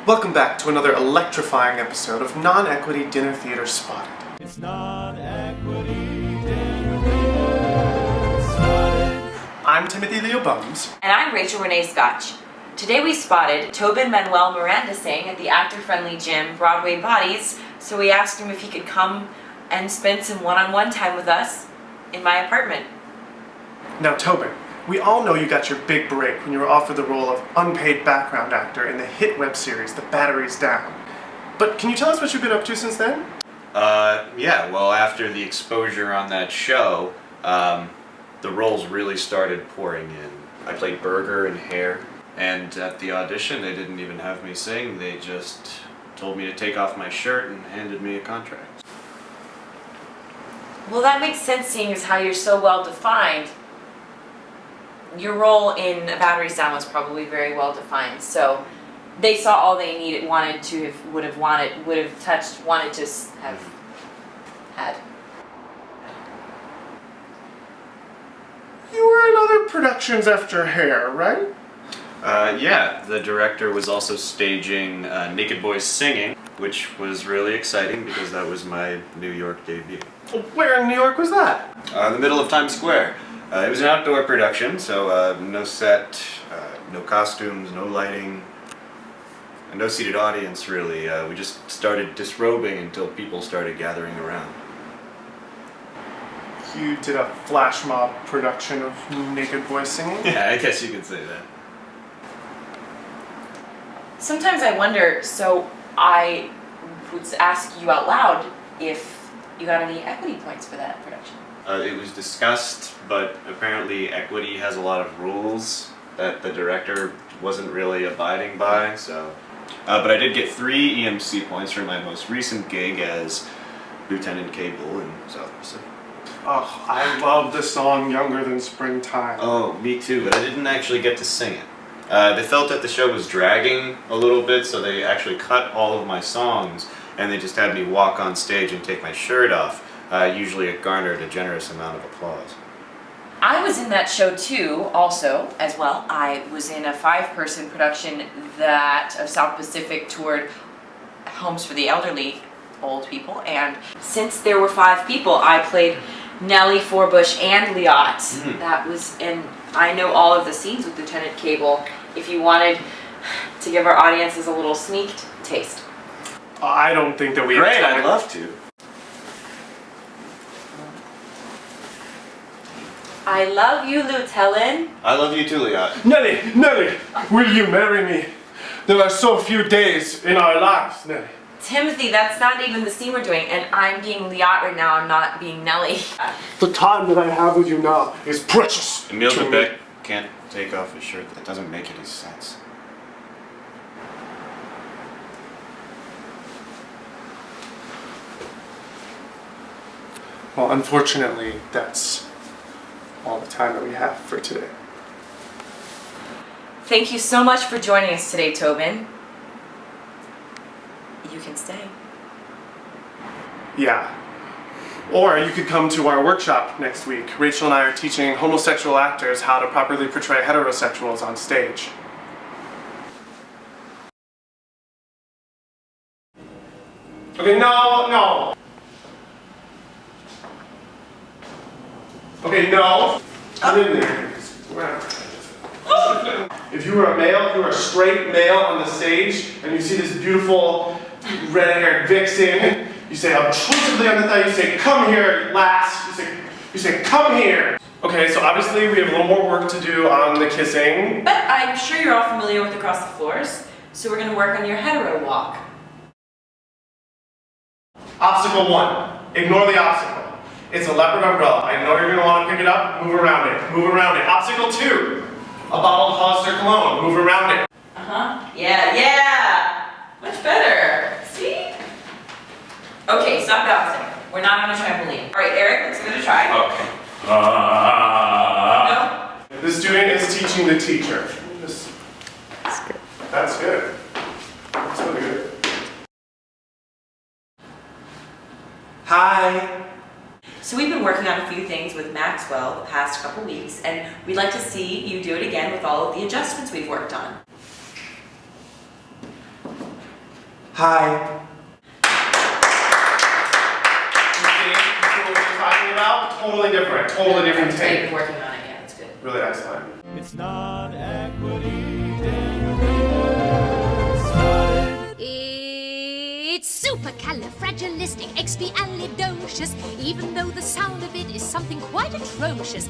Welcome back to another electrifying episode of Non-Equity Dinner Theater Spotted. It's non-equity dinner theater spotted. I'm Timothy Leo Bums. And I'm Rachel Renee Scotch. Today we spotted Tobin, Manuel, Mirandasing at the actor-friendly gym Broadway Bodies, so we asked him if he could come and spend some one-on-one time with us in my apartment. Now Tobin, we all know you got your big break when you were offered the role of unpaid background actor in the hit web series The Battery's Down. But can you tell us what you've been up to since then? Yeah, well, after the exposure on that show, the roles really started pouring in. I played Burger and Hare, and at the audition they didn't even have me sing, they just told me to take off my shirt and handed me a contract. Well, that makes sense seeing as how you're so well defined. Your role in A Battery's Down was probably very well defined, so they saw all they needed, wanted to have had. You were in other productions after Hare, right? Yeah, the director was also staging Naked Boys Singing, which was really exciting because that was my New York debut. Where in New York was that? In the middle of Times Square. It was an outdoor production, so no set, no costumes, no lighting, and no seated audience really. We just started disrobing until people started gathering around. You did a flash mob production of Naked Boys Singing? Yeah, I guess you could say that. Sometimes I wonder, so I would ask you out loud if you got any equity points for that production. It was discussed, but apparently equity has a lot of rules that the director wasn't really abiding by, so... but I did get 3 EMC points for my most recent gig as Lieutenant Cable in South Pacific. Oh, I love the song Younger Than Springtime. Oh, me too, but I didn't actually get to sing it. They felt that the show was dragging a little bit, so they actually cut all of my songs, and they just had me walk on stage and take my shirt off. Usually it garnered a generous amount of applause. I was in that show too, also, as well. I was in a 5-person production of South Pacific toured homes for the elderly, old people, and since there were 5 people, I played Nellie, Forbush, and Liat. Mm. That was, and I know all of the scenes with Lieutenant Cable. If you wanted to give our audiences a little sneak taste. I don't think that we have Great, time. I'd love to. I love you, Lieutenant. I love you too, Liat. Nellie, will you marry me? There are so few days in our lives, Nellie. Timothy, that's not even the scene we're doing, and I'm being Liat right now, I'm not being Nellie. The time that I have with you now is precious. Emil to me. Beck can't take off his shirt. That doesn't make any sense. Well, unfortunately, that's all the time that we have for today. Thank you so much for joining us today, Tobin. You can stay. Yeah. Or you could come to our workshop next week. Rachel and I are teaching homosexual actors how to properly portray heterosexuals on stage. Okay, no. Okay, no. Come in there. If you were a male, if you were a straight male on the stage, and you see this beautiful red-haired vixen, you say obtrusively on the thigh, you say, "Come here, lass." You say, "Come here." Okay, so obviously we have a little more work to do on the kissing. But I'm sure you're all familiar with Across the Floors, so we're gonna work on your hetero walk. Obstacle 1. Ignore the obstacle. It's a leopard umbrella. I know you're gonna want to pick it up. Move around it. Move around it. Obstacle 2. A bottle of Hollister cologne. Move around it. Yeah. Much better. See? Okay, stop bouncing. We're not on a trampoline. All right, Eric, let's give it a try. Okay. No? The student is teaching the teacher. That's good. That's really good. Hi. So we've been working on a few things with Maxwell the past couple weeks, and we'd like to see you do it again with all of the adjustments we've worked on. Hi. You see what we're talking about? Totally different Great, take. working on it, yeah, that's good. Really excellent. It's non-equity dinner winners starting. It's supercalifragilisticexpialidocious, even though the sound of it is something quite atrocious.